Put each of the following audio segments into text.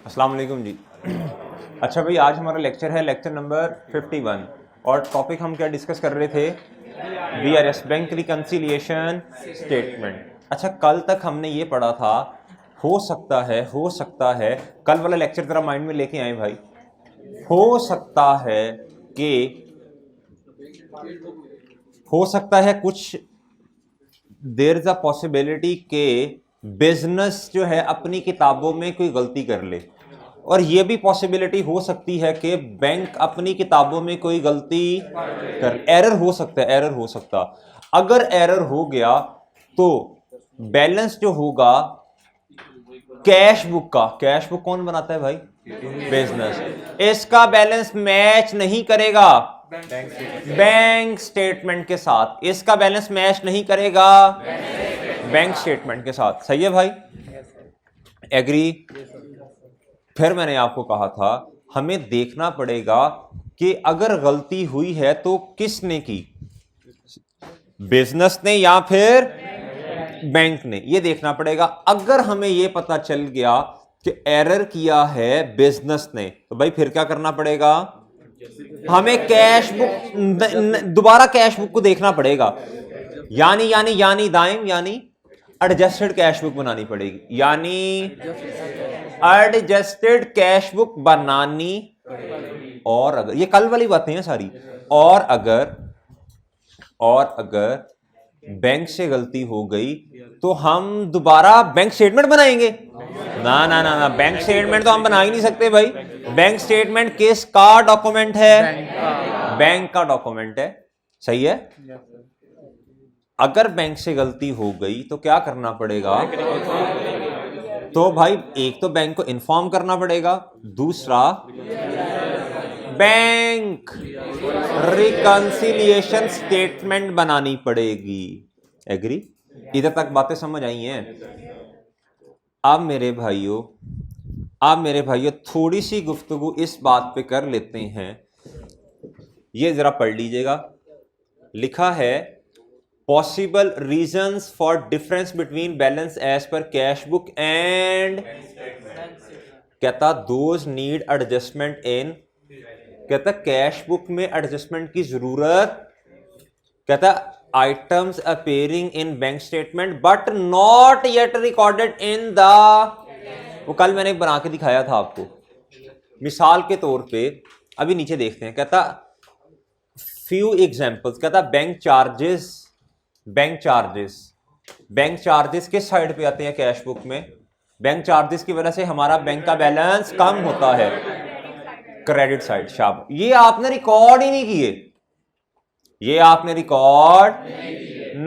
अस्सलाम वालेकुम जी। अच्छा भाई, आज हमारा लेक्चर है लेक्चर नंबर 51 और टॉपिक हम क्या डिस्कस कर रहे थे? BRS, bank reconciliation statement. अच्छा, कल तक हमने ये पढ़ा था हो सकता है। कल वाला लेक्चर जरा माइंड में लेके आए भाई। हो सकता है कि कुछ देयर इज अ पॉसिबिलिटी के बिजनेस जो है अपनी किताबों में कोई गलती कर ले, और यह भी पॉसिबिलिटी हो सकती है कि बैंक अपनी किताबों में कोई गलती कर, एरर हो सकता है, एरर हो सकता। अगर एरर हो गया तो बैलेंस जो होगा कैश बुक का, कैश बुक कौन बनाता है भाई? बिजनेस। इसका बैलेंस मैच नहीं करेगा बैंक स्टेटमेंट के साथ, इसका बैलेंस मैच नहीं करेगा बैंक स्टेटमेंट के साथ। सही है भाई? एग्री? फिर मैंने आपको कहा था हमें देखना पड़ेगा कि अगर गलती हुई है तो किसने की, बिजनेस ने या फिर बैंक ने, ये देखना पड़ेगा। अगर हमें ये पता चल गया कि एरर किया है बिजनेस ने, तो भाई फिर क्या करना पड़ेगा? हमें कैश बुक, दोबारा कैश बुक को देखना पड़ेगा, यानी यानी यानी दाइम यानी एडजस्टेड कैश बुक बनानी पड़ेगी, यानी एडजस्टेड कैश बुक बनानी। और अगर ये कल वाली बातें हैं सारी, और अगर बैंक से गलती हो गई तो हम दोबारा बैंक स्टेटमेंट बनाएंगे? ना ना ना ना, बैंक स्टेटमेंट तो हम बना ही नहीं सकते भाई। बैंक स्टेटमेंट किसका डॉक्यूमेंट है? बैंक का डॉक्यूमेंट है। सही है? अगर बैंक से गलती हो गई तो क्या करना पड़ेगा? तो भाई एक तो बैंक को इन्फॉर्म करना पड़ेगा, दूसरा बैंक रिकंसिलिएशन स्टेटमेंट बनानी पड़ेगी। एग्री? इधर तक बातें समझ आई हैं? अब मेरे भाइयों थोड़ी सी गुफ्तगू इस बात पे कर लेते हैं। ये जरा पढ़ लीजिएगा। लिखा है possible reasons for difference between balance as per cash book and, कहता दोज नीड एडजस्टमेंट इन, कहता कैश बुक में एडजस्टमेंट की जरूरत, कहता items appearing in bank statement but not yet recorded in the, वो कल मैंने बना के दिखाया था आपको। मिसाल के तौर पे अभी नीचे देखते हैं, कहता फ्यू एग्जांपल्स, कहता बैंक चार्जेस किस साइड पे आते हैं कैश बुक में? बैंक चार्जेस की वजह से हमारा बैंक का बैलेंस कम होता है, क्रेडिट साइड। शाबाश, ये आपने रिकॉर्ड ही नहीं किए, ये आपने रिकॉर्ड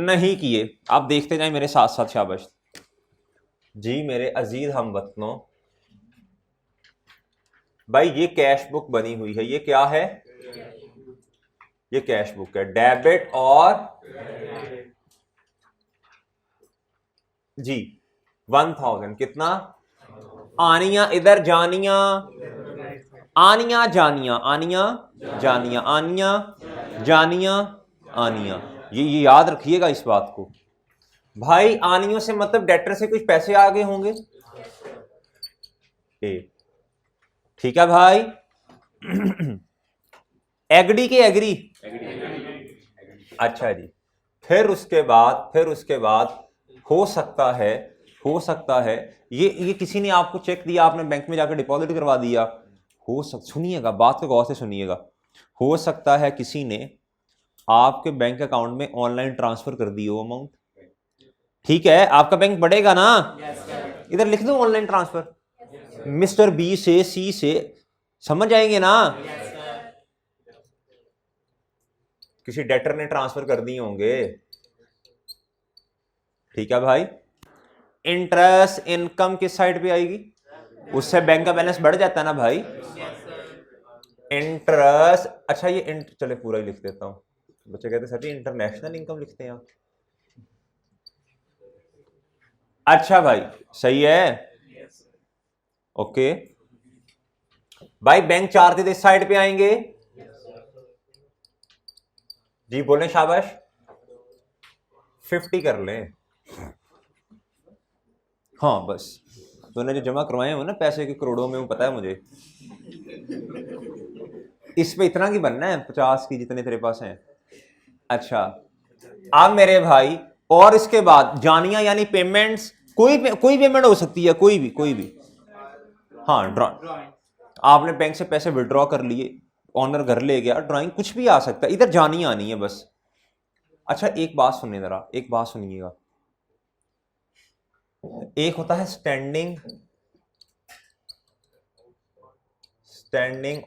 नहीं किए। आप देखते जाए मेरे साथ साथ। शाबाश जी मेरे अजीज हमवतनों। भाई ये कैश बुक बनी हुई है, ये क्या है? ये कैश बुक है, डेबिट और जी 1000 कितना? आनिया इधर, जानिया आनिया जानिया, आनिया जानिया, आनिया जानिया आनिया। ये याद रखिएगा इस बात को भाई। आनियों से मतलब डेटर से कुछ पैसे आ गए होंगे। ठीक है भाई? एग्री के एग्री? अच्छा जी। फिर उसके बाद हो सकता है ये किसी ने आपको चेक दिया, आपने बैंक में जाकर डिपॉजिट करवा दिया। सुनिएगा बात को गौर से सुनिएगा। हो सकता है किसी ने आपके बैंक अकाउंट में ऑनलाइन ट्रांसफर कर दी वो अमाउंट। ठीक है, आपका बैंक बढ़ेगा ना? इधर लिख दो ऑनलाइन ट्रांसफर, मिस्टर बी से सी से, समझ आएंगे ना? किसी डेटर ने ट्रांसफर कर दिए होंगे। ठीक है भाई? इंटरेस्ट इनकम किस साइड पे आएगी? उससे बैंक का बैलेंस बढ़ जाता है ना भाई। इंटरेस्ट, अच्छा ये चले पूरा ही लिख देता हूं। बच्चे कहते सर जी इंटरनेशनल इनकम लिखते हैं आप। अच्छा भाई सही है, ओके भाई। बैंक चार्जेस इस साइड पे आएंगे जी, बोले शाबाश। 50 कर लें, हाँ बस तूने जो जमा करवाए हो ना पैसे के करोड़ों में, वो पता है मुझे। इस पे इतना की बनना है 50 की जितने तेरे पास हैं। अच्छा अब मेरे भाई, और इसके बाद जानिया यानी पेमेंट्स, कोई पेमेंट हो सकती है, कोई भी। हाँ आपने बैंक से पैसे विड्रॉ कर लिए, ऑनर घर ले गया, ड्राइंग, कुछ भी आ सकता है, इधर जानी आनी है बस। अच्छा एक बात सुनिए जरा, एक बात सुनिएगा। एक होता है स्टैंडिंग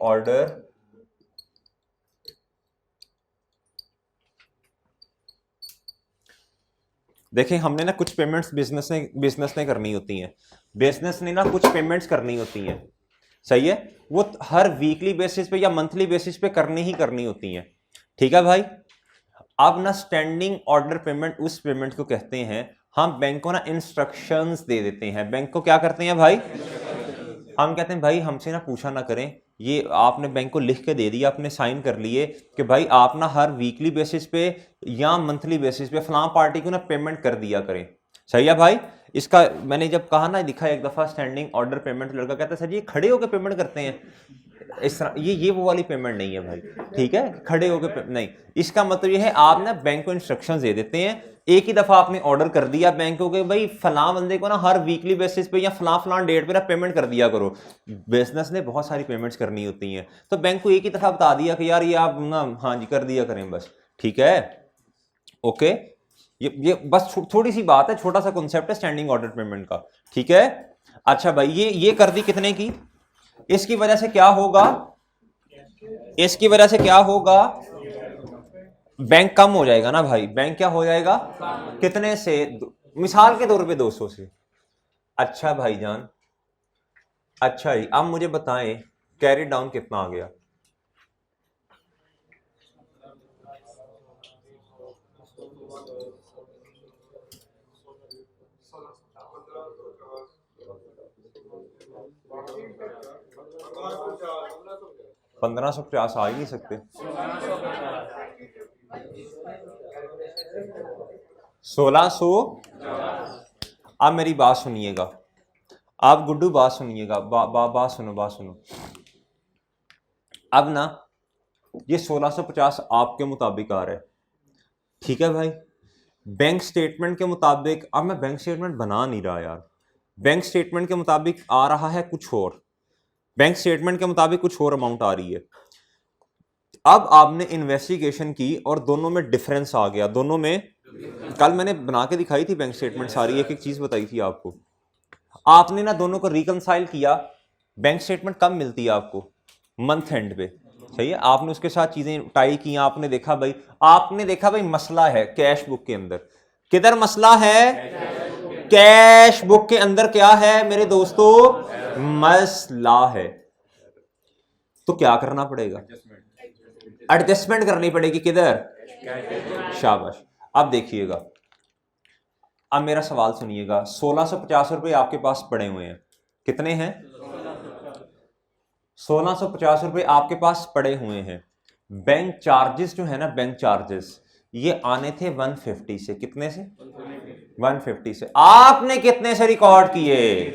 ऑर्डर, देखें हमने ना कुछ पेमेंट्स बिजनेस ने करनी होती हैं, बिजनेस ने ना कुछ पेमेंट्स करनी होती हैं, सही है, वो हर वीकली बेसिस पे या मंथली बेसिस पे करनी ही करनी होती हैं, ठीक है भाई। अब ना स्टैंडिंग ऑर्डर पेमेंट उस पेमेंट को कहते हैं, हम बैंक को ना इंस्ट्रक्शंस दे देते हैं, बैंक को क्या करते हैं भाई, हम कहते हैं भाई हमसे ना पूछा ना करें, ये आपने बैंक को लिख के दे दिया, आपने साइन कर लिए कि भाई आप ना हर वीकली बेसिस पे या मंथली बेसिस पे फलां पार्टी को ना पेमेंट कर दिया करें, सही है भाई। इसका मैंने जब कहा ना, दिखा एक दफा स्टैंडिंग ऑर्डर पेमेंट, लड़का कहता है सर ये खड़े होकर पेमेंट करते हैं, इस तरह ये वो वाली पेमेंट नहीं है भाई, ठीक है, खड़े होकर नहीं। इसका मतलब ये है आप ना बैंक को इंस्ट्रक्शंस दे देते हैं, एक ही दफा आपने ऑर्डर कर दिया बैंक को कि भाई फलां बंदे को ना हर वीकली बेसिस पे या फलां डेट पे ना पेमेंट कर दिया करो। बिजनेस ने बहुत सारी पेमेंट्स करनी होती हैं, तो बैंक को एक ही दफा बता दिया कि यार ये आप ना हाँ जी कर दिया करें बस, ठीक है, ओके। ये बस थोड़ी सी बात है, छोटा सा कॉन्सेप्ट है स्टैंडिंग ऑर्डर पेमेंट का, ठीक है। अच्छा भाई ये कर दी कितने की, इसकी वजह से क्या होगा, इसकी वजह से क्या होगा, बैंक कम हो जाएगा ना भाई, बैंक क्या हो जाएगा, कितने से, मिसाल के तौर पे 200 से। अच्छा भाईजान, अच्छा जी अब मुझे बताएं कैरी डाउन कितना आ गया, $1550 आ ही नहीं सकते, 1600। अब मेरी बात सुनिएगा, आप गुड्डू बात सुनिएगा, बात सुनो। अब ना ये 1650 आपके मुताबिक आ रहा है, ठीक है भाई, बैंक स्टेटमेंट के मुताबिक, अब मैं बैंक स्टेटमेंट बना नहीं रहा यार, बैंक स्टेटमेंट के मुताबिक आ रहा है कुछ और, बैंक स्टेटमेंट के मुताबिक कुछ और अमाउंट आ रही है। अब आपने इन्वेस्टिगेशन की और दोनों में डिफरेंस आ गया, दोनों में, कल मैंने बना के दिखाई थी बैंक स्टेटमेंट सारी, एक एक चीज बताई थी आपको, आपने ना दोनों को रिकंसाइल किया, बैंक स्टेटमेंट कब मिलती है आपको, मंथ एंड पे, सही है, आपने उसके साथ चीजें टाई की, आपने देखा भाई मसला है कैश बुक के अंदर, किधर मसला है, कैश बुक के अंदर क्या है मेरे दोस्तों, मसला है, तो क्या करना पड़ेगा, एडजस्टमेंट करनी पड़ेगी, किधर, शाबाश। अब देखिएगा, अब मेरा सवाल सुनिएगा, 1650 रुपए आपके पास पड़े हुए हैं, कितने हैं, 1650 रुपए आपके पास पड़े हुए हैं, बैंक चार्जेस जो है ना, बैंक चार्जेस ये आने थे 150 से, कितने से, 150 से, आपने कितने से रिकॉर्ड किए,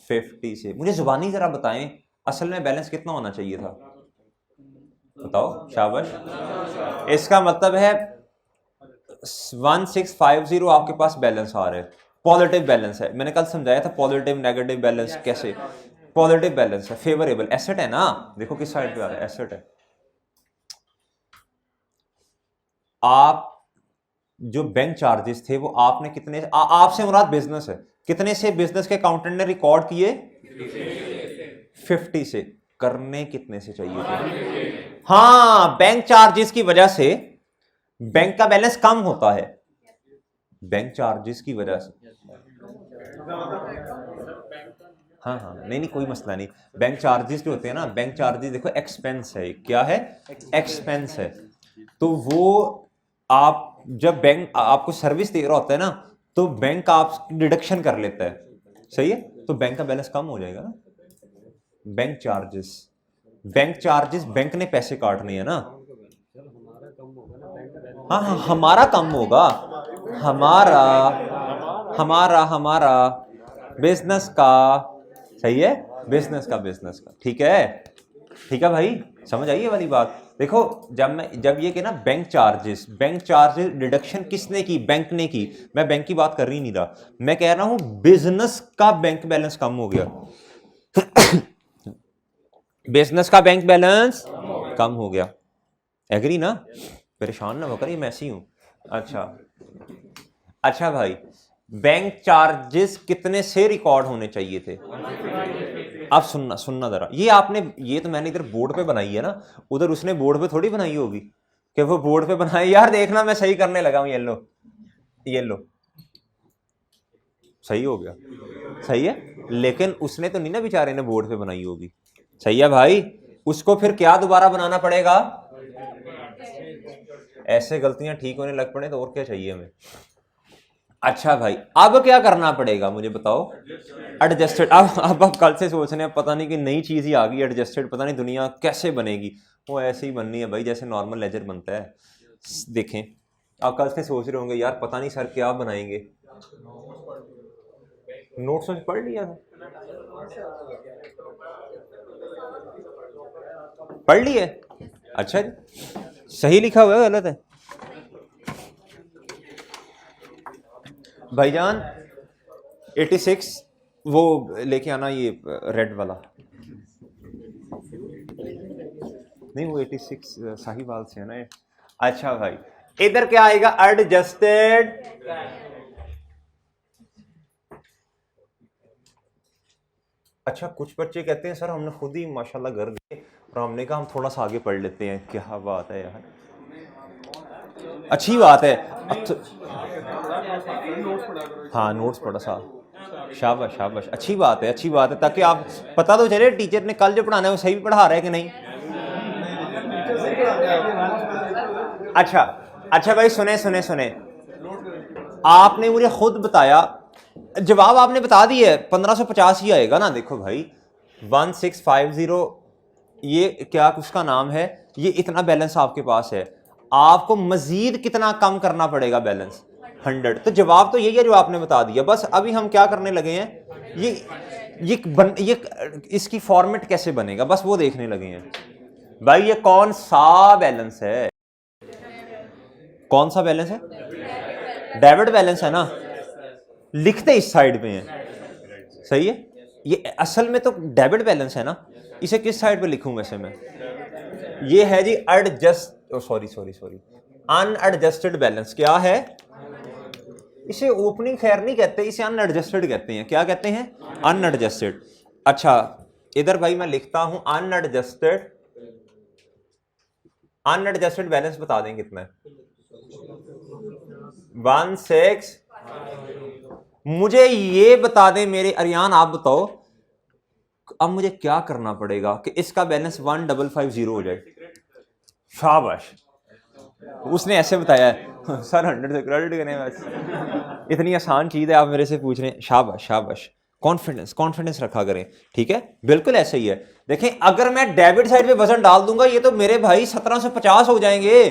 50 से। मुझे जुबानी जरा बताएं असल में बैलेंस कितना होना चाहिए था, बताओ, शाबाश। इसका मतलब है 1650 आपके पास बैलेंस आ रहा है, पॉजिटिव बैलेंस है, मैंने कल समझाया था पॉजिटिव नेगेटिव बैलेंस कैसे, पॉजिटिव बैलेंस है, फेवरेबल एसेट है ना, देखो किस साइड पे आ रहा है, एसेट है। आप जो बैंक चार्जेस थे वो आपने कितने, आपसे मुराद बिजनेस है, कितने से बिजनेस के अकाउंटेंट ने रिकॉर्ड किए, 50 से, करने कितने से चाहिए थे, हाँ बैंक चार्जेस की वजह से बैंक का बैलेंस कम होता है, बैंक चार्जेस की वजह से, हाँ नहीं कोई मसला नहीं, बैंक चार्जेस जो होते हैं ना, बैंक चार्जेस देखो एक्सपेंस है, क्या है, एक्सपेंस है, तो वो आप जब बैंक आपको सर्विस दे रहा होता है ना, तो बैंक आप डिडक्शन कर लेता है, सही है, तो बैंक का बैलेंस कम हो जाएगा ना, बैंक चार्जेस बैंक ने पैसे काटने हैं ना, हाँ हमारा कम होगा, हमारा बिजनेस का, सही है, बिजनेस का, ठीक है भाई, समझ आई ये वाली बात। देखो जब ये कि ना बैंक चार्जेस डिडक्शन किसने की, बैंक ने की, मैं बैंक की बात कर ही नहीं रहा, मैं कह रहा हूं बिजनेस का बैंक बैलेंस कम हो गया बिजनेस का बैंक बैलेंस कम हो गया, एग्री ना, परेशान ना होकर, ये मैं ऐसी हूं। अच्छा भाई, बैंक चार्जेस कितने से रिकॉर्ड होने चाहिए थे? आप सुनना जरा, ये तो मैंने इधर बोर्ड पे बनाई है ना, उधर उसने बोर्ड पे थोड़ी बनाई होगी कि वो बोर्ड पे बनाई। यार देखना, मैं सही करने लगा हूं, ये लो सही हो गया, सही है, लेकिन उसने तो नहीं ना बेचारे ने बोर्ड पे बनाई होगी, सही है भाई, उसको फिर क्या दोबारा बनाना पड़ेगा? ऐसे गलतियां ठीक होने लग पड़े तो और क्या चाहिए हमें। अच्छा भाई, अब क्या करना पड़ेगा मुझे बताओ? एडजस्टेड। अब कल से सोच रहे हैं पता नहीं कि नई चीज ही आ गई एडजस्टेड, पता नहीं दुनिया कैसे बनेगी। वो ऐसे ही बननी है भाई जैसे नॉर्मल लेजर बनता है। देखें, आप कल से सोच रहे होंगे यार पता नहीं सर क्या बनाएंगे। नोट्स में पढ़ लिया था, पढ़ लिए? अच्छा जी, सही लिखा हुआ है गलत है भाईजान? 86 वो लेके आना, ये रेड वाला नहीं, वो 86 साहिवाल से है ना। अच्छा भाई, इधर क्या आएगा? एडजस्टेड। अच्छा, कुछ बच्चे कहते हैं सर हमने खुद ही माशाल्लाह घर गए और हमने कहा हम थोड़ा सा आगे पढ़ लेते हैं। क्या बात है यार, अच्छी बात है। हाँ, नोट्स पढ़ा सा, शाबाश शाबाश, अच्छी बात है, ताकि आप पता तो चले टीचर ने कल जो पढ़ाना है वो सही भी पढ़ा रहा है कि नहीं। अच्छा भाई, सुने, आपने मुझे खुद बताया, जवाब आपने बता दिया, 1550 ही आएगा ना। देखो भाई 1650, ये क्या उसका नाम है, ये इतना बैलेंस आपके पास है, आपको मजीद कितना कम करना पड़ेगा बैलेंस? 100। तो जवाब तो यही है जो आपने बता दिया। बस अभी हम क्या करने लगे हैं, ये इसकी फॉर्मेट कैसे बनेगा, बस वो देखने लगे हैं। भाई ये कौन सा बैलेंस है? कौन सा बैलेंस है? डेबिट बैलेंस है ना, लिखते इस साइड पे हैं, सही है। ये असल में तो डेबिट बैलेंस है ना, इसे किस साइड पे लिखूं वैसे मैं? ये है जी सॉरी अनएडजस्टेड बैलेंस। क्या है इसे? ओपनिंग खैर नहीं कहते, इसे अनएडजस्टेड कहते हैं। क्या कहते हैं? अनएडजस्टेड। अच्छा, इधर भाई मैं लिखता हूं अनएडजस्टेड बैलेंस बता दें कितना है? 16। मुझे ये बता दें मेरे अरियान, आप बताओ अब मुझे क्या करना पड़ेगा कि इसका बैलेंस 1550 हो जाए? शाबाश, उसने ऐसे बताया है सर 100 से क्रेडिट करने में इतनी आसान चीज है, आप मेरे से पूछ रहे हैं। शाबाश, कॉन्फिडेंस रखा करें, ठीक है, बिल्कुल ऐसे ही है। देखें, अगर मैं डेबिट साइड पे वजन डाल दूंगा ये तो मेरे भाई 1750 हो जाएंगे।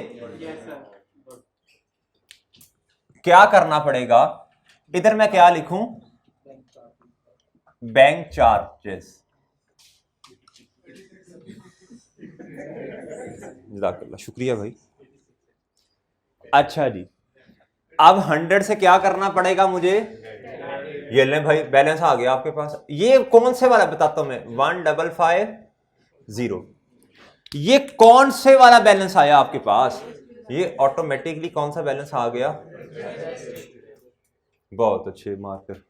क्या करना पड़ेगा? इधर मैं क्या लिखूं? Bank charges. जज़ाकल्लाह, शुक्रिया भाई। अच्छा जी, अब 100 से क्या करना पड़ेगा मुझे? ये ले भाई, बैलेंस आ गया आपके पास। ये कौन से वाला बताता हूं मैं, 1550। ये कौन से वाला बैलेंस आया आपके पास? ये ऑटोमेटिकली कौन सा बैलेंस आ गया? बहुत अच्छे मार्कर।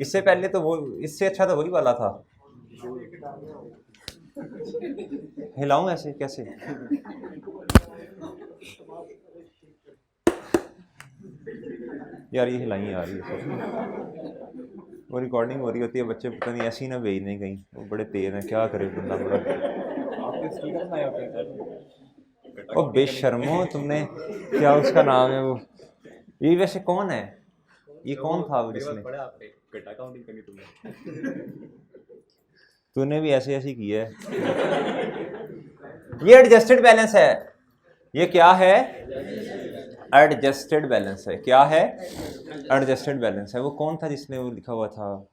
इससे पहले तो वो, इससे अच्छा तो वही वाला था। हिलाऊं ऐसे कैसे? यार ये हिलाई आ रही है, वो रिकॉर्डिंग हो रही होती है, बच्चे पता नहीं ऐसी ना भेज दें कहीं, वो बड़े तेज हैं, क्या करे बंदा बड़ा। ओ बेशर्मो, तुमने क्या उसका नाम है वो, ये वैसे कौन है? ये कौन था वो जिसने? तूने भी ऐसे ऐसे किया है। ये एडजस्टेड बैलेंस है। ये क्या है? एडजस्टेड बैलेंस है। क्या है? एडजस्टेड बैलेंस है। वो कौन था जिसने वो लिखा हुआ था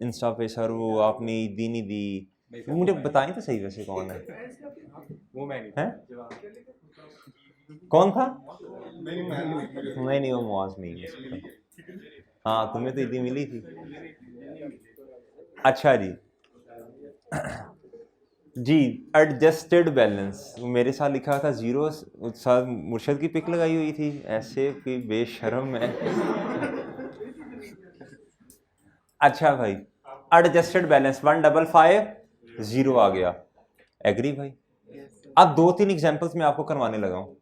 इंस्टा पे, सर वो आपने दी नहीं दी, मुझे बताएं तो सही वैसे कौन है? वो मैं हैं? कौन था? नहीं वो मुआज नहीं है। हाँ तुम्हें तो ईदी मिली थी। अच्छा जी जी एडजस्टेड बैलेंस मेरे साथ लिखा था जीरो, साथ मुर्शद की पिक लगाई हुई थी, ऐसे कोई बेशर्म है। अच्छा भाई एडजस्टेड बैलेंस 1550 आ गया। एग्री भाई? अब 2-3 एग्जांपल्स मैं आपको करवाने लगा हूँ,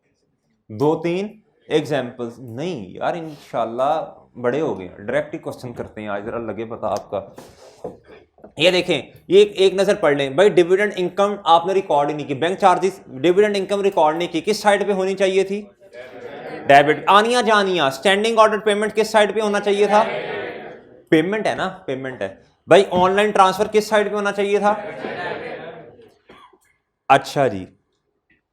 2-3 एग्जांपल्स। नहीं यार इंशाल्लाह बड़े हो गए, डायरेक्ट ही क्वेश्चन करते हैं आज, जरा लगे पता आपका। ये देखें, ये एक नजर पढ़ लें भाई। डिविडेंड इनकम आपने रिकॉर्ड ही नहीं की, bank charges dividend income record नहीं की, किस साइड पे होनी चाहिए थी? डेबिट। आनिया जानिया स्टैंडिंग ऑर्डर पेमेंट किस साइड पे होना चाहिए था? पेमेंट है ना, पेमेंट है भाई। ऑनलाइन ट्रांसफर किस साइड पे होना चाहिए था? अच्छा जी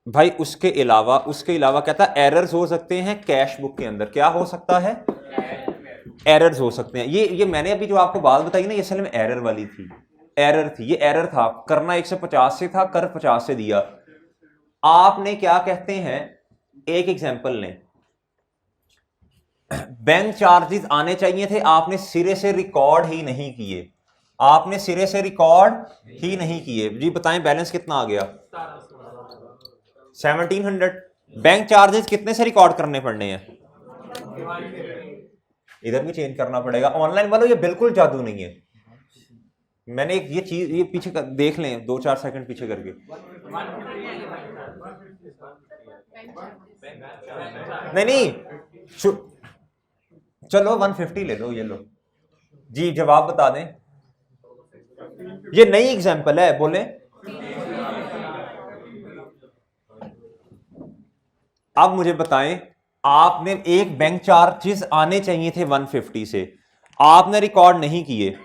भाई उसके अलावा क्या था? एरर्स हो सकते हैं कैश बुक के अंदर। क्या हो सकता है? एरर्स हो सकते हैं। ये मैंने अभी जो आपको बात बताई ना, ये असल में एरर वाली थी, एरर थी, ये एरर था। करना 150 से था, कर 50 से दिया। आपने क्या कहते हैं, एक एग्जांपल लें, बैंक चार्जेस आने चाहिए थे, आपने सिरे से रिकॉर्ड ही नहीं किए, आपने सिरे से रिकॉर्ड ही नहीं किए जी। बताएं बैलेंस कितना आ गया? 1700। बैंक चार्जेस कितने से रिकॉर्ड करने पड़ने हैं? इधर भी चेंज करना पड़ेगा। ऑनलाइन वालों ये बिल्कुल जादू नहीं है। मैंने ये चीज ये पीछे देख लें 2-4 सेकंड पीछे करके। नहीं चलो 150 ले लो, ये लो जी। जवाब बता दें, ये नई एग्जांपल है, बोले। अब मुझे बताएं, आपने एक बैंक चार्जेस आने चाहिए थे 150 से, आपने रिकॉर्ड नहीं किए,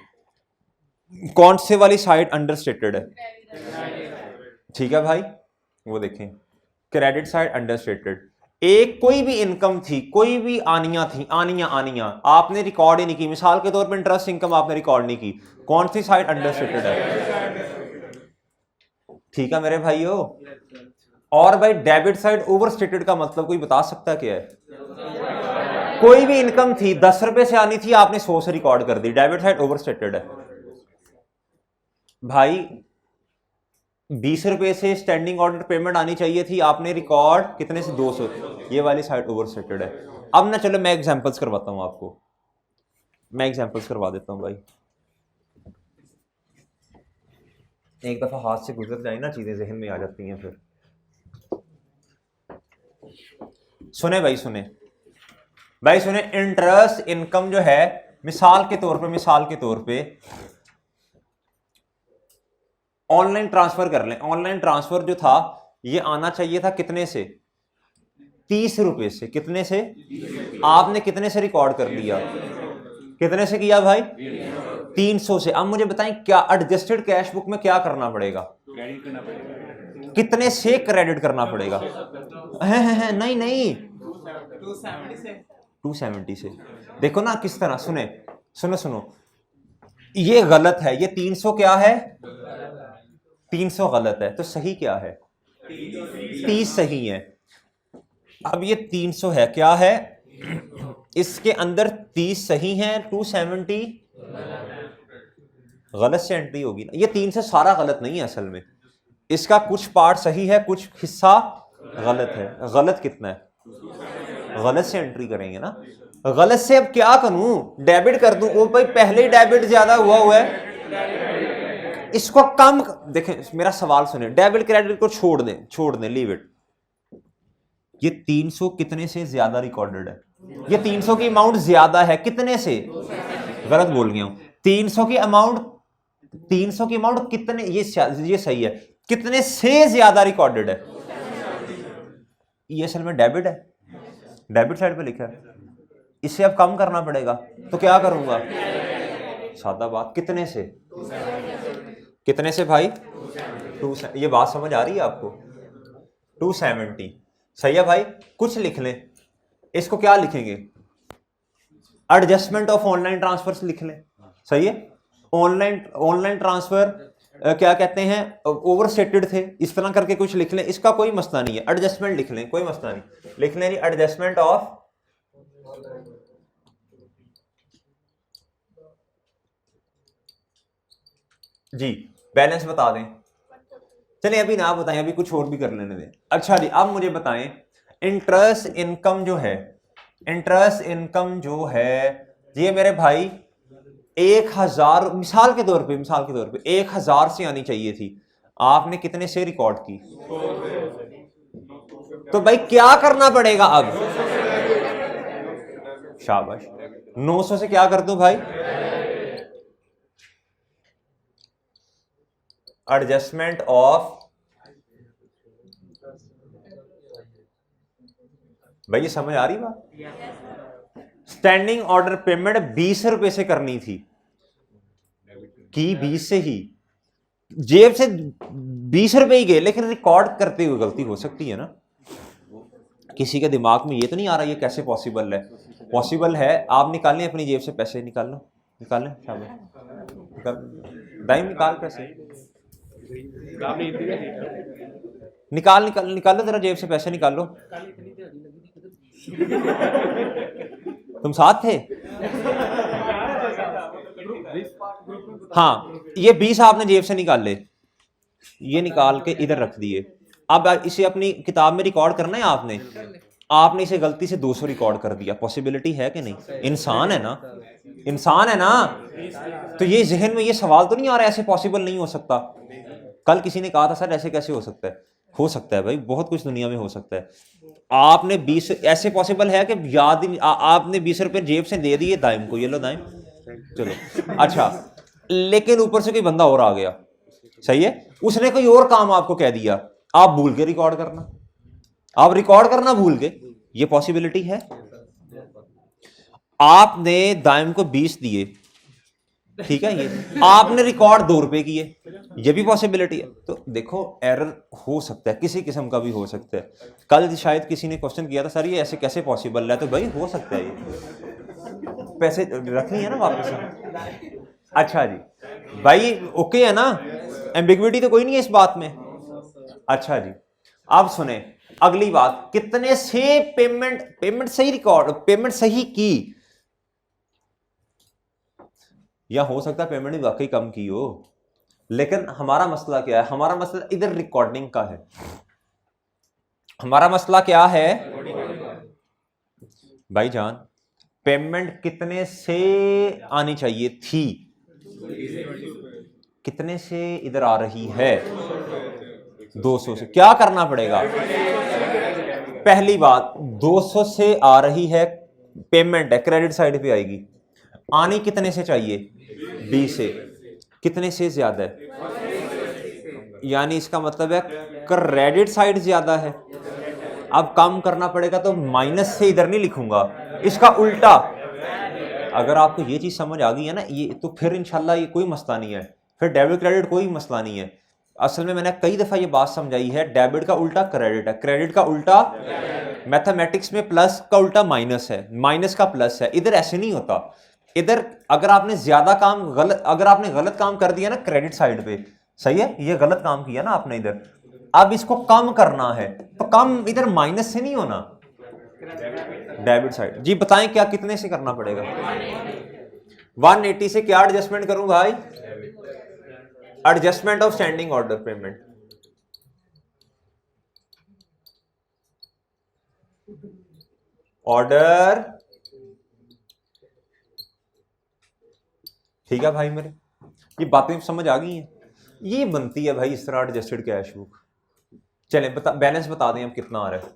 कौन से वाली साइड अंडरस्टेटेड है? ठीक है भाई, वो देखें क्रेडिट साइड अंडरस्टेटेड। एक कोई भी इनकम थी, कोई भी आनियां थी, आनियां आपने रिकॉर्ड ही नहीं की। मिसाल के तौर पर इंटरेस्ट इनकम आपने रिकॉर्ड नहीं की, कौन सी साइड अंडरस्टेटेड है? ठीक है मेरे भाइयों। और भाई डेबिट साइड ओवरस्टेटेड का मतलब कोई बता सकता क्या है? कोई भी इनकम थी 10 रुपए से आनी थी, आपने 100 से रिकॉर्ड कर दी, डेबिट साइड ओवरस्टेटेड है। भाई 20 रुपए से स्टैंडिंग ऑर्डर पेमेंट आनी चाहिए थी, आपने रिकॉर्ड कितने से? 200, ये वाली साइड ओवरस्टेटेड है। अब ना चलो मैं एग्जांपल्स करवाता हूं आपको, मैं एग्जांपल्स करवा देता हूं भाई। एक दफा हाथ से गुजर जाए ना चीजें जहन में आ जाती हैं फिर। सुने भाई, सुने भाई, सुने। इंटरेस्ट इनकम जो है, मिसाल के तौर पे ऑनलाइन ट्रांसफर कर लें। ऑनलाइन ट्रांसफर जो था ये आना चाहिए था कितने से? 30 रुपए से। कितने से? आपने कितने से रिकॉर्ड कर लिया? कितने से किया भाई? 300 से। अब मुझे बताएं क्या एडजस्टेड कैश बुक में क्या करना पड़ेगा? कितने से क्रेडिट करना पड़ेगा? नहीं 270 से। देखो ना किस तरह, सुनो ये गलत है, ये 300 क्या है? 300 गलत है, तो सही क्या है? 30 सही है। अब ये 300 है, क्या है? इसके अंदर 30 सही है, 270 गलत से एंट्री होगी ना। ये 300 सारा गलत नहीं है असल में, इसका कुछ पार्ट सही है, कुछ हिस्सा गलत है। गलत कितना है? गलत से एंट्री करेंगे ना। गलत से अब क्या करूं? डेबिट कर दूं? वो भाई पहले ही डेबिट ज्यादा हुआ है, इसको कम। देखें मेरा सवाल सुने, डेबिट क्रेडिट को छोड़ दें, लीव इट। ये 300 कितने से ज्यादा रिकॉर्डेड है? ये 300 की अमाउंट ज्यादा है, कितने से? गलत बोल गया हूं। 300 की अमाउंट कितने, ये सही है, कितने से ज्यादा रिकॉर्डेड है? ये असल में डेबिट है, डेबिट साइड पे लिखा है, इसे अब कम करना पड़ेगा, तो क्या करूंगा? सादा बात, कितने से भाई? 2। ये बात समझ आ रही है आपको? 270 सही है भाई। कुछ लिख लें, इसको क्या लिखेंगे, एडजस्टमेंट ऑफ ऑनलाइन ट्रांसफर लिख लें, सही है। ऑनलाइन ट्रांसफर क्या कहते हैं, ओवर स्टेटेड थे, इस तरह करके कुछ लिख लें, इसका कोई मसला नहीं है, एडजस्टमेंट लिख लें, कोई मसला नहीं, लिख लें जी एडजस्टमेंट ऑफ जी, बैलेंस बता दें। चलिए अभी ना बताएं, अभी कुछ और भी कर लेने दें। अच्छा जी, अब मुझे बताएं इंटरेस्ट इनकम जो है, इंटरेस्ट इनकम जो है ये मेरे भाई 1000, मिसाल के तौर पे 1000 से आनी चाहिए थी, आपने कितने से रिकॉर्ड की? तो भाई क्या करना पड़ेगा अब? शाबाश, 900 से क्या कर दूं भाई? एडजस्टमेंट ऑफ, भाई ये समझ आ रही बात? स्टैंडिंग ऑर्डर पेमेंट 20 रुपए से करनी थी कि 20 से ही, जेब से 20 रुपए ही गए, लेकिन रिकॉर्ड करते हुए गलती हो सकती है ना। किसी के दिमाग में ये तो नहीं आ रहा ये कैसे पॉसिबल है? पॉसिबल है, आप निकालें अपनी जेब से पैसे, निकाल लो, निकालें, शाबाश, दाइम निकाल पैसे, निकाल लो जरा, जेब से पैसे निकाल लो। तुम साथ थे? हाँ, ये 20 आपने जेब से निकाल ले, ये निकाल के इधर रख दिए। अब इसे अपनी किताब में रिकॉर्ड करना है आपने इसे गलती से 200 रिकॉर्ड कर दिया, पॉसिबिलिटी है कि नहीं? इंसान है ना, इंसान है ना, तो ये जहन में ये सवाल तो नहीं आ रहा ऐसे पॉसिबल नहीं हो सकता। कल किसी ने कहा था सर ऐसे कैसे हो सकता है? हो सकता है भाई, बहुत कुछ दुनिया में हो सकता है। आपने 20 ऐसे पॉसिबल है कि याद ही आपने 20 रुपए जेब से दे दिए दाइम को, ये लो दाइम, चलो अच्छा, लेकिन ऊपर से कोई बंदा और आ गया, सही है, उसने कोई और काम आपको कह दिया, आप भूल के रिकॉर्ड करना, आप रिकॉर्ड करना भूल गए, ये पॉसिबिलिटी है। आपने दाइम को 20 दिए, ठीक है, ये आपने रिकॉर्ड 2 रुपए किए, ये भी पॉसिबिलिटी है। तो देखो एरर हो सकता है, किसी किस्म का भी हो सकता है। कल शायद किसी ने क्वेश्चन किया था सर ये ऐसे कैसे पॉसिबल है, तो भाई हो सकता है, ये पैसे रखनी है ना वापस। अच्छा जी भाई, ओके है ना, एम्बिग्विटी तो कोई नहीं है इस बात में। अच्छा जी, अब सुने अगली बात, कितने से पेमेंट सही रिकॉर्ड, पेमेंट सही की, या हो सकता है पेमेंट भी वाकई कम की हो, लेकिन हमारा मसला क्या है? हमारा मसला इधर रिकॉर्डिंग का है। हमारा मसला क्या है भाईजान? पेमेंट कितने से आनी चाहिए थी, कितने से इधर आ रही है? 200 से। क्या करना पड़ेगा? पहली बात, 200 से आ रही है, पेमेंट है, क्रेडिट साइड पे आएगी, आनी कितने से चाहिए? 20 से। कितने से ज्यादा है? यानी इसका मतलब है क्रेडिट साइड ज्यादा है। अब कम करना पड़ेगा, तो माइनस से इधर नहीं लिखूंगा, इसका उल्टा। अगर आपको ये चीज समझ आ गई है ना, ये तो फिर इंशाल्लाह ये कोई मसला नहीं है, फिर डेबिट क्रेडिट कोई मसला नहीं है। असल में मैंने कई दफा ये बात समझाई है, डेबिट का उल्टा क्रेडिट है, क्रेडिट का उल्टा, मैथमेटिक्स में प्लस का उल्टा माइनस है, माइनस का प्लस है। इधर ऐसे नहीं होता। इधर अगर आपने ज्यादा काम गलत, अगर आपने गलत काम कर दिया ना क्रेडिट साइड पे, सही है, ये गलत काम किया ना आपने इधर, अब इसको कम करना है, तो कम इधर माइनस से नहीं होना, डेबिट साइड। जी बताएं क्या कितने से करना पड़ेगा? 180 से क्या एडजस्टमेंट करूं भाई? Adjustment of standing order payment. Order, ठीक है भाई, मेरे ये बातें समझ आ गई हैं। ये बनती है भाई इस तरह एडजस्टेड कैश बुक। चलें बैलेंस बता दें अब कितना आ रहा है,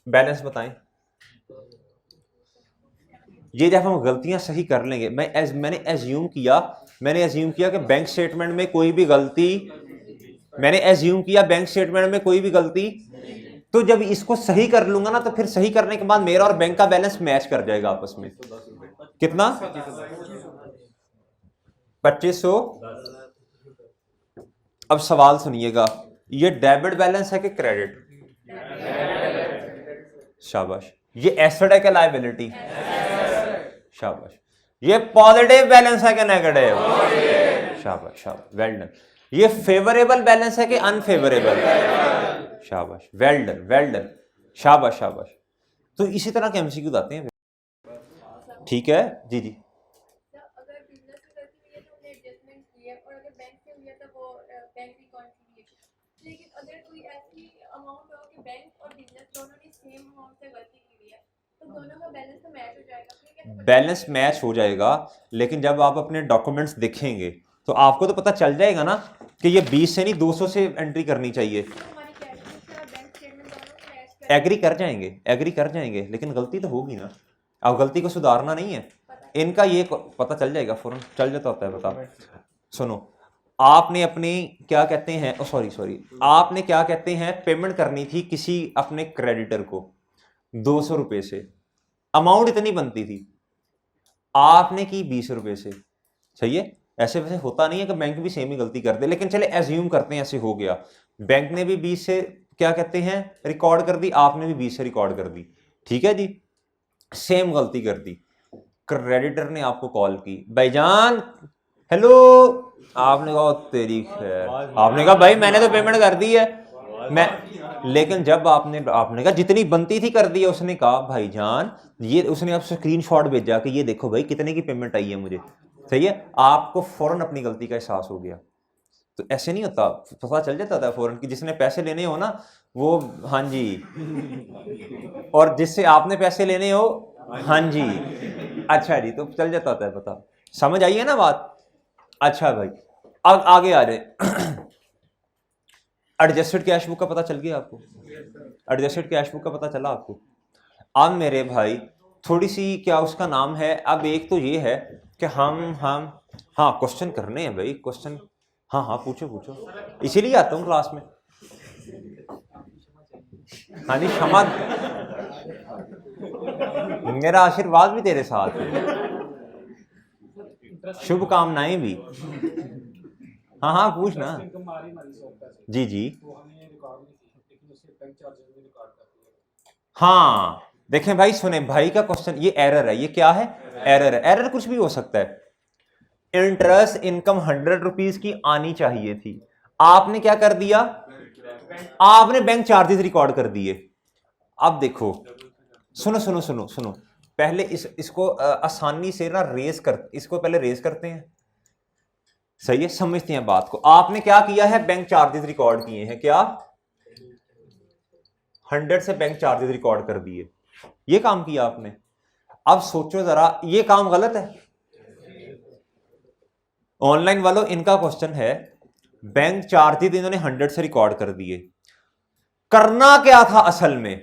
बैलेंस बताएं। ये जब हम गलतियां सही कर लेंगे, मैंने एज्यूम किया कि बैंक स्टेटमेंट में कोई भी गलती, मैंने एज्यूम किया बैंक स्टेटमेंट में कोई भी गलती, तो जब इसको सही कर लूंगा ना, तो फिर सही करने के बाद मेरा और बैंक का बैलेंस मैच कर जाएगा आपस में। कितना? 2500। अब सवाल सुनिएगा, ये डेबिट बैलेंस है कि क्रेडिट? शाबाश। ये एसेट है क्या लायबिलिटी? शाबाश। ये पॉजिटिव बैलेंस है क्या नेगेटिव? शाबाश शाबाश, वेल डन। ये फेवरेबल बैलेंस है कि अनफेवरेबल? शाबाश, वेल डन वेल डन, शाबाश शाबाश। तो इसी तरह के एमसीक्यू आते हैं। ठीक है जी जी। बैलेंस मैच हो जाएगा, लेकिन जब आप अपने डॉक्यूमेंट्स देखेंगे तो आपको तो पता चल जाएगा ना कि ये 20 से नहीं 200 से एंट्री करनी चाहिए। एग्री कर जाएंगे, लेकिन गलती तो होगी ना। अब गलती को सुधारना नहीं है इनका, ये पता चल जाएगा, फौरन चल जाता होता है। बता सुनो, आपने अपनी क्या कहते हैं, सॉरी आपने क्या कहते हैं पेमेंट करनी थी किसी अपने क्रेडिटर को 200 रुपए से, अमाउंट इतनी बनती थी, आपने की 20 रुपए से। सही है, ऐसे वैसे होता नहीं है कि बैंक भी सेम ही गलती कर दे, लेकिन चले एज्यूम करते हैं ऐसे हो गया, बैंक ने भी 20 से क्या कहते हैं रिकॉर्ड कर दी, आपने भी 20 से रिकॉर्ड कर दी। ठीक है जी, सेम गलती कर दी। क्रेडिटर ने आपको कॉल की, भाईजान हेलो, आपने कहा तेरी खैर, आपने कहा भाई मैंने तो पेमेंट कर दी है मैं, लेकिन जब आपने कहा जितनी बनती थी कर दी है, उसने कहा भाईजान ये, उसने आपसे स्क्रीनशॉट भेजा कि ये देखो भाई कितने की पेमेंट आई है मुझे। सही है, आपको फौरन अपनी गलती का एहसास हो गया। तो ऐसे नहीं होता, पता चल जाता था फौरन कि जिसने पैसे लेने हो ना वो, हाँ जी, और जिससे आपने पैसे लेने हो, हाँ जी, अच्छा जी, तो चल जाता था पता। समझ आई है ना बात? अच्छा भाई, अब आगे आ रहे। एडजस्टेड कैश बुक का पता चल गया आपको? एडजस्टेड कैश बुक का पता चला आपको? अब मेरे भाई थोड़ी सी क्या उसका नाम है, अब एक तो ये है कि हम हाँ क्वेश्चन करने हैं भाई, क्वेश्चन हाँ पूछो, इसीलिए आता हूँ क्लास में। हाँ जी, क्षमा, मेरा आशीर्वाद भी तेरे साथ है, शुभकामनाएं भी। हाँ पूछ ना। जी हाँ, देखें भाई, सुने भाई का क्वेश्चन, ये एरर है, ये क्या है? एरर है। एरर कुछ भी हो सकता है। इंटरेस्ट इनकम 100 रुपीज की आनी चाहिए थी, आपने क्या कर दिया? आपने बैंक चार्जेस रिकॉर्ड कर दिए। अब देखो, सुनो, पहले इसको आसानी से ना इसको पहले रेज करते हैं। सही है, समझते हैं बात को। आपने क्या किया है? बैंक चार्जेस रिकॉर्ड किए हैं, क्या 100 से बैंक चार्जेस रिकॉर्ड कर दिए, ये काम किया आपने। अब सोचो जरा, ये काम गलत है? ऑनलाइन वालों इनका क्वेश्चन है, बैंक चार्जेस इन्होंने 100 से रिकॉर्ड कर दिए, करना क्या था असल में?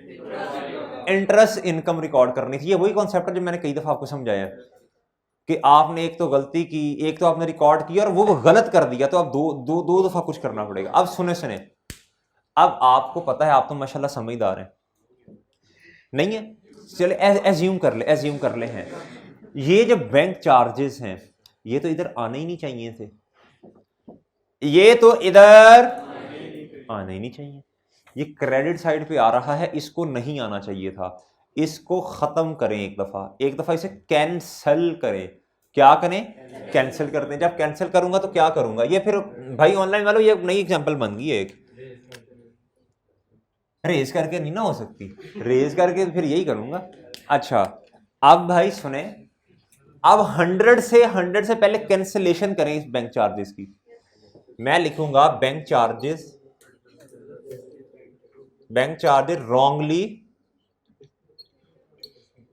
इंटरेस्ट इनकम रिकॉर्ड करनी थी। ये वही कॉन्सेप्ट है जो मैंने कई दफा आपको समझाया कि आपने एक तो गलती की, एक तो आपने रिकॉर्ड किया और वो गलत कर दिया, तो अब दो दफा कुछ करना पड़ेगा। अब सुने, अब आपको पता है, आप तो माशाल्लाह समझदार हैं, नहीं है? चले एज्यूम कर ले हैं, ये जो बैंक चार्जेस हैं ये तो इधर आने ही नहीं चाहिए थे, ये तो इधर आने ही नहीं चाहिए, ये क्रेडिट साइड पे आ रहा है, इसको नहीं आना चाहिए था। इसको खत्म करें एक दफा इसे कैंसिल करें। क्या करें? कैंसिल करते हैं। जब कैंसिल करूंगा तो क्या करूंगा? ये फिर भाई ऑनलाइन वालों ये नई एग्जांपल बन गई है, एक रेज करके नहीं ना हो सकती, रेज करके फिर यही करूंगा। अच्छा, अब भाई सुने, अब 100 से पहले कैंसिलेशन करें इस बैंक चार्जेस की। मैं लिखूंगा बैंक चार्जेस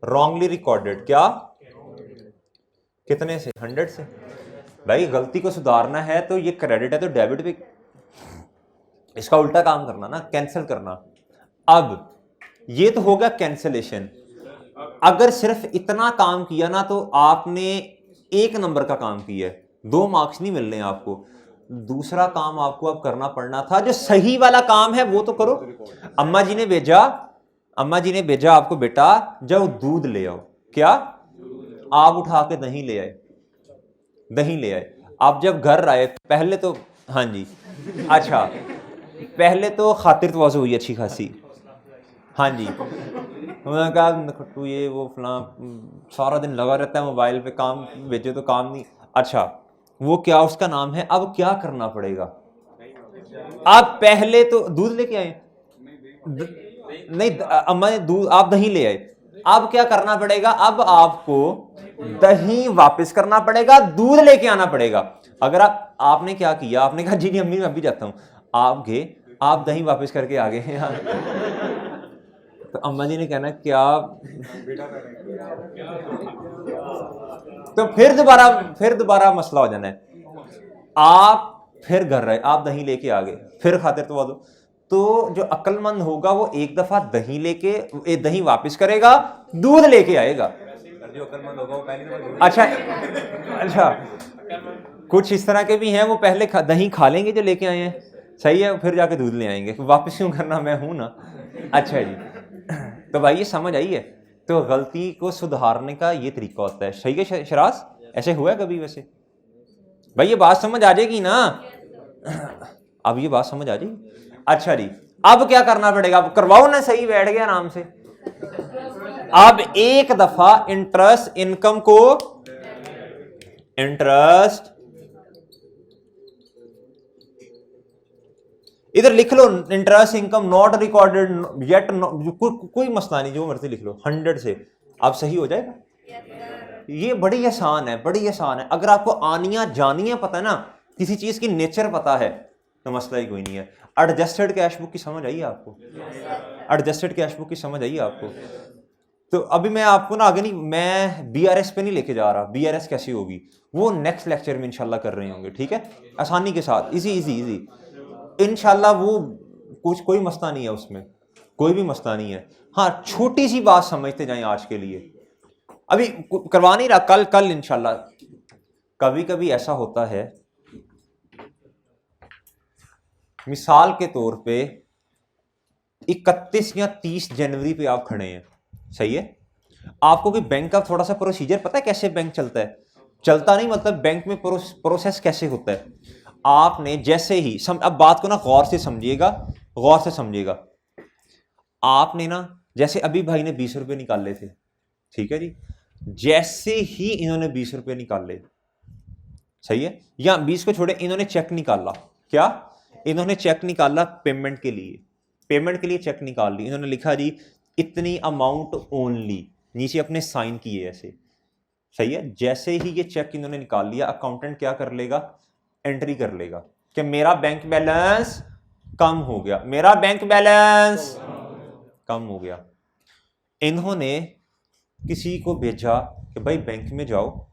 रॉन्गली रिकॉर्डेड। क्या? कितने से? 100 से। भाई गलती को सुधारना है तो ये क्रेडिट है तो डेबिट पे इसका उल्टा काम करना ना, कैंसिल करना। अब ये तो होगा कैंसिलेशन। अगर सिर्फ इतना काम किया ना तो आपने 1 नंबर का काम किया है, 2 मार्क्स नहीं मिल रहे हैं आपको। दूसरा काम आपको अब करना पड़ना था, जो सही वाला काम है वो तो करो। अम्मा जी ने भेजा आपको, बेटा जाओ दूध ले आओ। क्या? आप उठा के दही ले आए। आप जब घर आए पहले तो, हाँ जी, अच्छा, पहले तो खातिर तवाज़ु हुई अच्छी खासी, हाँ जी, उन्होंने कहा खट्टू ये वो फलां सारा दिन लगा रहता है मोबाइल पे, काम भेजे तो काम नहीं। अच्छा वो क्या उसका नाम है, अब क्या करना पड़ेगा? आप पहले तो दूध लेके आए, नहीं अम्मा ने दूध, आप दही ले आए, अब क्या करना पड़ेगा? अब आपको दही वापस करना पड़ेगा, दूध लेके आना पड़ेगा। अगर आपने क्या किया, आपने कहा जी नहीं अम्मी मैं अभी जाता हूं, आप गए, आप दही वापस करके आ गए तो अम्मा जी ने कहना क्या, तो फिर दोबारा मसला हो जाना है। आप फिर घर रहे, आप दही लेके आ गए, फिर खातिर तो जो अक्लमंद होगा वो एक दफा दही लेके दही वापस करेगा, दूध लेके आएगा। जो अक्लमंद होगा वो पहले, अच्छा कुछ इस तरह के भी हैं, वो पहले दही खा लेंगे जो लेके आए हैं, सही है, फिर जाके दूध ले आएंगे, वापस क्यों करना, मैं हूं ना। अच्छा जी, तो भाई ये समझ आई है, तो गलती को सुधारने का ये तरीका होता है, सही है शराज? ऐसे हुआ है कभी वैसे? भाई ये बात समझ आ जाएगी ना, अब ये बात समझ आ जाएगी। अच्छा जी, अब क्या करना पड़ेगा? अब करवाओ ना, सही बैठ गया आराम से। अब एक दफा इंटरेस्ट इनकम को, इंटरेस्ट इधर लिख लो, interest income not recorded yet, कोई मसला नहीं, जो मर्जी लिख लो 100 से, अब सही हो जाएगा। ये बड़ी आसान है, बड़ी आसान है। अगर आपको आनियां जानियां पता है ना, किसी चीज की नेचर पता है, तो मसला ही कोई नहीं है। एडजस्टेड कैश बुक की समझ आई आपको? एडजस्टेड कैश बुक की समझ आई आपको? तो अभी मैं आपको ना आगे नहीं, मैं बीआरएस पे नहीं लेके जा रहा, बीआरएस कैसी होगी वो नेक्स्ट लेक्चर में इंशाल्लाह कर रहे होंगे, ठीक है, आसानी के साथ, इजी इजी इजी इंशाल्लाह। वो कुछ कोई मसला नहीं है उसमें, कोई भी मसला नहीं है। हाँ छोटी सी बात समझते जाएं आज के लिए, अभी करवा नहीं रहा, कल कल इंशाल्लाह। कभी कभी ऐसा होता है, मिसाल के तौर पे 31 या 30 जनवरी पे आप खड़े हैं, सही है, आपको कि बैंक का थोड़ा सा प्रोसीजर पता है कैसे बैंक चलता है? चलता नहीं मतलब बैंक में प्रोसेस कैसे होता है। आपने जैसे ही अब बात को ना गौर से समझिएगा, गौर से समझिएगा। आपने ना जैसे अभी भाई ने 20 रुपए निकाले थे, ठीक है जी, जैसे ही इन्होंने 20 रुपए निकाले, सही है, या 20 को छोड़े, इन्होंने चेक निकाला, क्या इन्होंने चेक निकाला पेमेंट के लिए, पेमेंट के लिए चेक निकाल ली, इन्होंने लिखा जी इतनी अमाउंट ओनली, नीचे अपने साइन किए ऐसे, सही है। जैसे ही ये चेक इन्होंने निकाल लिया, अकाउंटेंट क्या कर लेगा? एंट्री कर लेगा कि मेरा बैंक बैलेंस कम हो गया, मेरा बैंक बैलेंस कम हो गया। इन्होंने किसी को भेजा कि भाई बैंक में जाओ,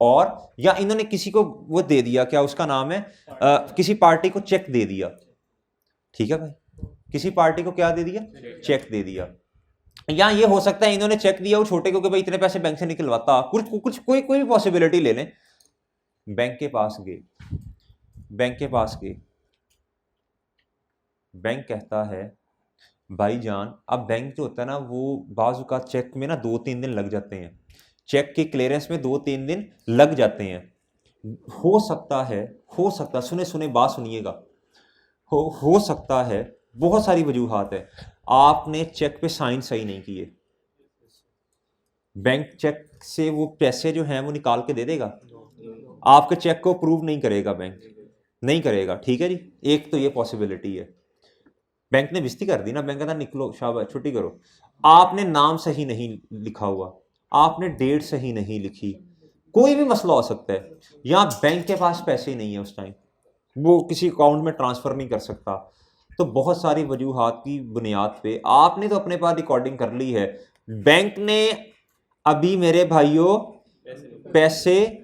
और या इन्होंने किसी को वो दे दिया, क्या उसका नाम है, किसी पार्टी को चेक दे दिया, ठीक है भाई, किसी पार्टी को क्या दे दिया? चेक दे दिया। या ये हो सकता है इन्होंने चेक दिया वो छोटे को कि भाई इतने पैसे बैंक से निकलवाता, कुछ कोई भी पॉसिबिलिटी ले लें। बैंक के पास गए, बैंक के पास गए, बैंक कहता है भाईजान, अब बैंक जो होता है ना वो बाजू का चेक में ना 2-3 दिन लग जाते हैं, चेक के क्लियरेंस में 2-3 दिन लग जाते हैं। हो सकता सुने बात सुनिएगा, हो सकता है, बहुत सारी वजूहात है, आपने चेक पे साइन सही नहीं किए, बैंक चेक से वो पैसे जो हैं वो निकाल के दे देगा, आपके चेक को अप्रूव नहीं करेगा, बैंक नहीं करेगा, ठीक है जी। एक तो ये पॉसिबिलिटी है, बैंक ने बेइज्जती कर दी ना, बैंक कहता निकलो शाबाश छुट्टी करो। आपने नाम सही नहीं लिखा हुआ, आपने डेट सही नहीं लिखी, कोई भी मसला हो सकता है, या बैंक के पास पैसे नहीं है उस टाइम, वो किसी अकाउंट में ट्रांसफर नहीं कर सकता, तो बहुत सारी वजूहात की बुनियाद पे आपने तो अपने पास रिकॉर्डिंग कर ली है, बैंक ने अभी मेरे भाइयों पैसे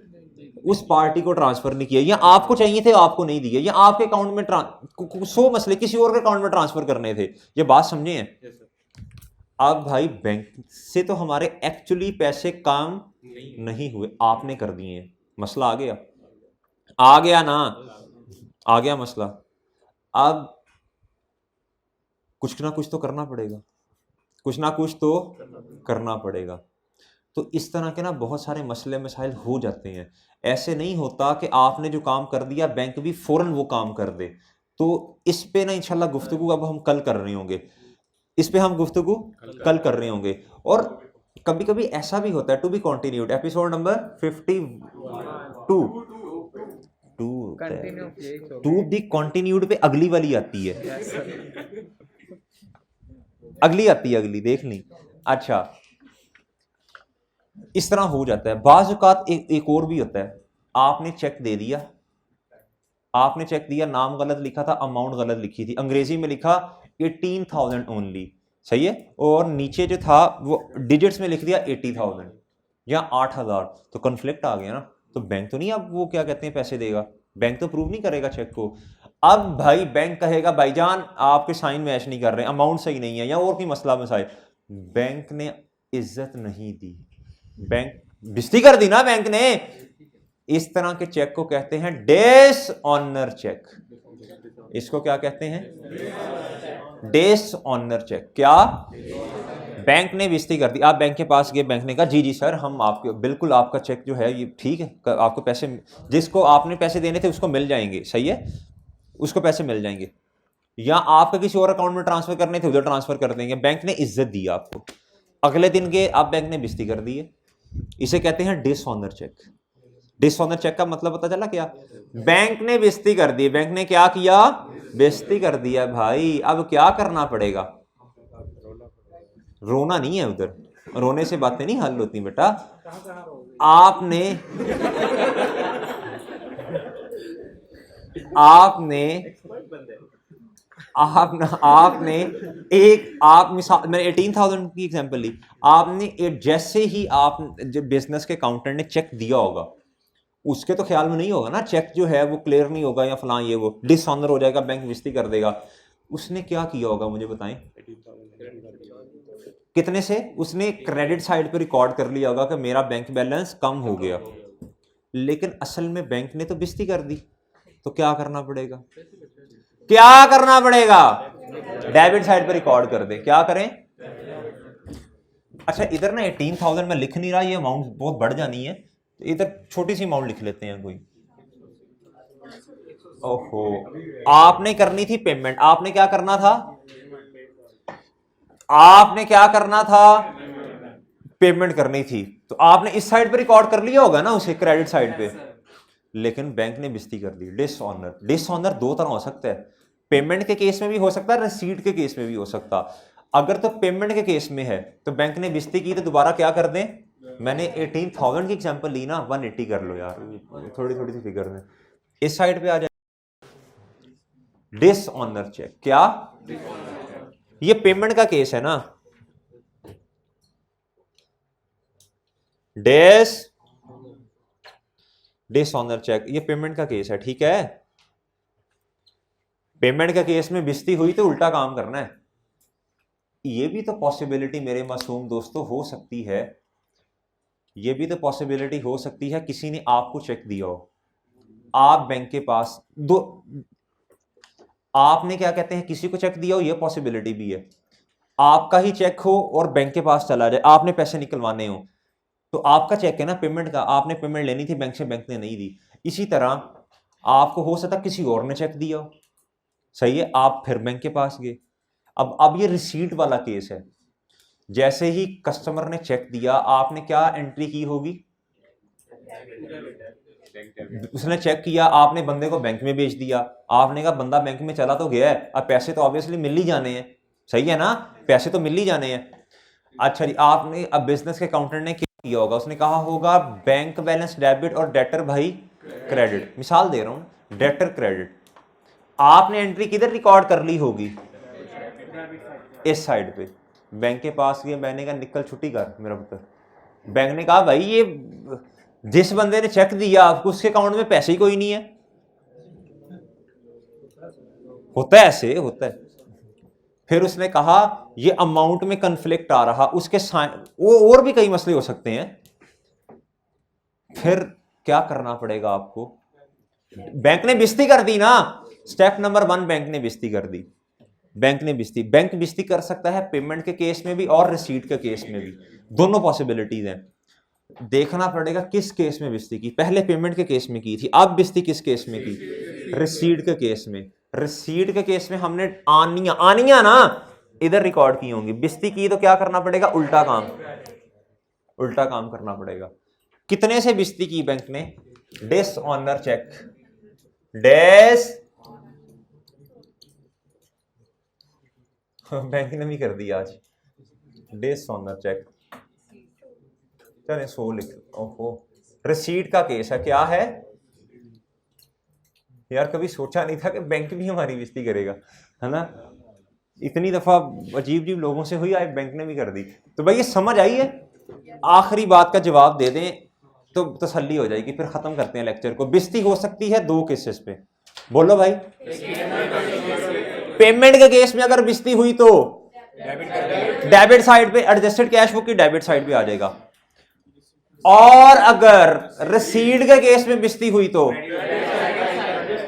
उस पार्टी को ट्रांसफर नहीं किया, या आपको चाहिए थे आपको नहीं दिए, या आपके अकाउंट में 100 मसले किसी और के अकाउंट में ट्रांसफर करने थे, ये बात समझे हैं। अब भाई बैंक से तो हमारे एक्चुअली पैसे काम नहीं हुए, आपने कर दिए, मसला आ गया ना, आ गया मसला। अब कुछ ना कुछ तो करना पड़ेगा, कुछ ना कुछ तो करना पड़ेगा। तो इस तरह के ना बहुत सारे मसले मसाइल हो जाते हैं। ऐसे नहीं होता कि आपने जो काम कर दिया बैंक भी फौरन वो काम कर दे। तो इस पे ना इंशाल्लाह गुफ्तगू अब हम कल कर रहे होंगे। इस पे हम गुफ्तगू कल कर रहे होंगे। और कभी कभी ऐसा भी होता है, to be continued, episode number 52 to be continued पे अगली वाली आती है, अगली देख ली। अच्छा, इस तरह हो जाता है। बाज़ औक़ात एक और भी होता है, आपने चेक दे दिया, आपने चेक दिया, नाम गलत लिखा था, अमाउंट गलत लिखी थी, अंग्रेजी में लिखा 18,000 ओनली, सही है, और नीचे जो था वो डिजिट्स में लिख दिया 80,000 या 8,000, तो कन्फ्लिक्ट आ गया ना। तो बैंक तो नहीं अब वो क्या कहते हैं पैसे देगा, बैंक तो प्रूव नहीं करेगा चेक को। अब भाई बैंक कहेगा भाईजान आपके साइन मैच नहीं कर रहे, अमाउंट सही नहीं है, या और कोई मसला मसाइल, बैंक ने इज्जत नहीं दी, बैंक बेइज्जती कर दी ना बैंक ने। इस तरह के चेक को कहते हैं डिसऑनर चेक। इसको क्या कहते हैं? Dishonour cheque. क्या? बैंक ने बेइज्जती कर दी। आप बैंक के पास गए, बैंक ने कहा जी जी सर हम आपके बिल्कुल आपका चेक जो है ये ठीक है, आपको पैसे जिसको आपने पैसे देने थे उसको मिल जाएंगे, सही है, उसको पैसे मिल जाएंगे, या आपके किसी और अकाउंट में ट्रांसफर करने थे उधर ट्रांसफर कर देंगे। बैंक ने इज्जत दी आपको, अगले दिन गए आप, बैंक ने बेइज्जती कर दी है। इसे कहते हैं डिसऑनर चेक। डिसऑनर चेक का मतलब पता चला क्या? बैंक ने बेइज्जती कर दी। बैंक ने क्या किया? बेइज्जती कर दिया भाई। अब क्या करना पड़ेगा? रोना नहीं है, उधर रोने से बातें नहीं हल होती बेटा। आपने आप मिसाल, मैंने 18,000 की एग्जांपल ली, आपने जैसे ही आप जब बिजनेस के अकाउंटेंट ने चेक दिया होगा, उसके तो ख्याल में नहीं होगा ना चेक जो है वो क्लियर नहीं होगा या फलां ये वो डिसऑनर हो जाएगा, बैंक बेइज्जती कर देगा। उसने क्या किया होगा मुझे बताएं? कितने से? उसने क्रेडिट साइड पे रिकॉर्ड कर लिया होगा कि मेरा बैंक बैलेंस कम हो गया, लेकिन असल में बैंक ने तो बेइज्जती कर दी। तो क्या करना पड़ेगा? क्या करना पड़ेगा? डेबिट साइड पे रिकॉर्ड कर दे। क्या करें? अच्छा, इधर ना 18,000 में लिख नहीं रहा, ये अमाउंट बहुत बढ़ जानी है, तो इधर छोटी सी अमाउंट लिख लेते हैं कोई। ओहो, आपने करनी थी पेमेंट। आपने क्या करना था? आपने क्या करना था? पेमेंट करनी थी। तो आपने इस साइड पे रिकॉर्ड कर लिया होगा ना उसे, क्रेडिट साइड पे, लेकिन बैंक ने बेइज्जती कर दी। डिसऑनर। डिसऑनर दो तरह हो सकता है, पेमेंट के केस में भी हो सकता है, रिसीट के केस में भी हो सकता। अगर तो पेमेंट के केस में है तो बैंक ने बेइज्जती की तो दोबारा क्या कर दें? मैंने 18,000 की एग्जांपल ली ना, 180 कर लो यार, थोड़ी थोड़ी सी फिगर में इस साइड पे आ जाए। Dishonour cheque. क्या? ये पेमेंट का केस है ना, डिसऑनर चेक, ये पेमेंट का केस है, ठीक है। पेमेंट का केस में बेइज्जती हुई तो उल्टा काम करना है। ये भी तो पॉसिबिलिटी मेरे मासूम दोस्तों हो सकती है, ये भी तो पॉसिबिलिटी हो सकती है किसी ने आपको चेक दिया हो, आप बैंक के पास दो, आपने क्या कहते हैं किसी को चेक दिया हो, ये पॉसिबिलिटी भी है। आपका ही चेक हो और बैंक के पास चला जाए, आपने पैसे निकलवाने हो, तो आपका चेक है ना पेमेंट का, आपने पेमेंट लेनी थी बैंक से, बैंक ने नहीं दी। इसी तरह आपको हो सकता किसी और ने चेक दिया हो, सही है, आप फिर बैंक के पास गए। अब ये रिसीट वाला केस है। जैसे ही कस्टमर ने चेक दिया, आपने क्या एंट्री की होगी? उसने चेक किया, आपने बंदे को बैंक में भेज दिया, आपने कहा बंदा बैंक में चला तो गया है, अब पैसे तो ऑब्वियसली मिल ही जाने हैं, सही है ना, पैसे तो मिल ही जाने हैं। अच्छा जी, आपने अब बिजनेस के अकाउंटेंट ने क्या किया होगा? उसने कहा होगा बैंक बैलेंस डेबिट और डेटर भाई क्रेडिट, मिसाल दे रहा हूं, डेटर क्रेडिट। आपने एंट्री किधर रिकॉर्ड कर ली होगी? इस साइड पे। बैंक के पास गया, मैंने कहा निकल छुट्टी कर मेरा पुत्र। बैंक ने कहा भाई ये जिस बंदे ने चेक दिया आपको उसके अकाउंट में पैसे ही कोई नहीं है। होता है, ऐसे होता है। फिर उसने कहा ये अमाउंट में कन्फ्लिक्ट आ रहा, उसके वो और भी कई मसले हो सकते हैं। फिर क्या करना पड़ेगा आपको? बैंक ने बेइज्जती कर दी ना, स्टेप नंबर 1, बैंक ने बेइज्जती कर दी। बैंक ने बेइज्जती, बैंक बेइज्जती कर सकता है पेमेंट के केस में भी और रिसीट के केस में भी, दोनों पॉसिबिलिटीज हैं। देखना पड़ेगा किस केस में बेइज्जती की। पहले पेमेंट के केस में की थी, अब बेइज्जती किस केस में की? रिसीट के केस में। रिसीट के केस में हमने आनिया ना इधर रिकॉर्ड की होंगी, बेइज्जती की तो क्या करना पड़ेगा, उल्टा काम करना पड़ेगा। कितने से बेइज्जती की बैंक ने, डिसऑनर चेक, बैंक ने भी कर दिया आज डिसऑनर चेक। चले 100 लिख, ओहो रिसीट का केस है, क्या है यार, कभी सोचा नहीं था कि बैंक भी हमारी बेइज्जती करेगा, है ना। इतनी दफा अजीब अजीब लोगों से हुई, आज बैंक ने भी कर दी। तो भाई ये समझ आई है, आखिरी बात का जवाब दे दें तो तसल्ली हो जाएगी, फिर खत्म करते हैं लेक्चर को। बेइज्जती हो सकती है 2 केसेस पे, बोलो भाई। पेमेंट के केस में अगर बेइज्जती हुई तो डेबिट साइड पे, एडजस्टेड कैश बुक की डेबिट साइड पे आ जाएगा। और अगर रसीद के केस में बेइज्जती हुई तो,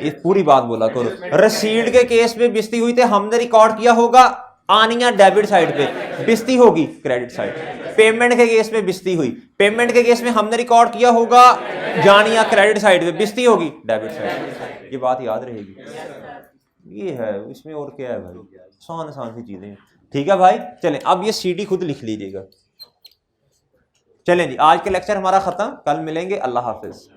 इस पूरी बात बोला करो, रसीद के केस में बेइज्जती हुई तो हमने रिकॉर्ड किया होगा आनिया डेबिट साइड पे, बेइज्जती होगी क्रेडिट साइड। पेमेंट के केस में बेइज्जती हुई, पेमेंट के केस में हमने रिकॉर्ड किया होगा जानिया क्रेडिट साइड पे, बेइज्जती होगी डेबिट साइड। ये बात याद रहेगी। ये है, इसमें और क्या है भाई, आसान आसान सी चीजें। ठीक है भाई, चलें अब ये सीडी खुद लिख लीजिएगा। चलें जी, आज का लेक्चर हमारा खत्म, कल मिलेंगे, अल्लाह हाफिज।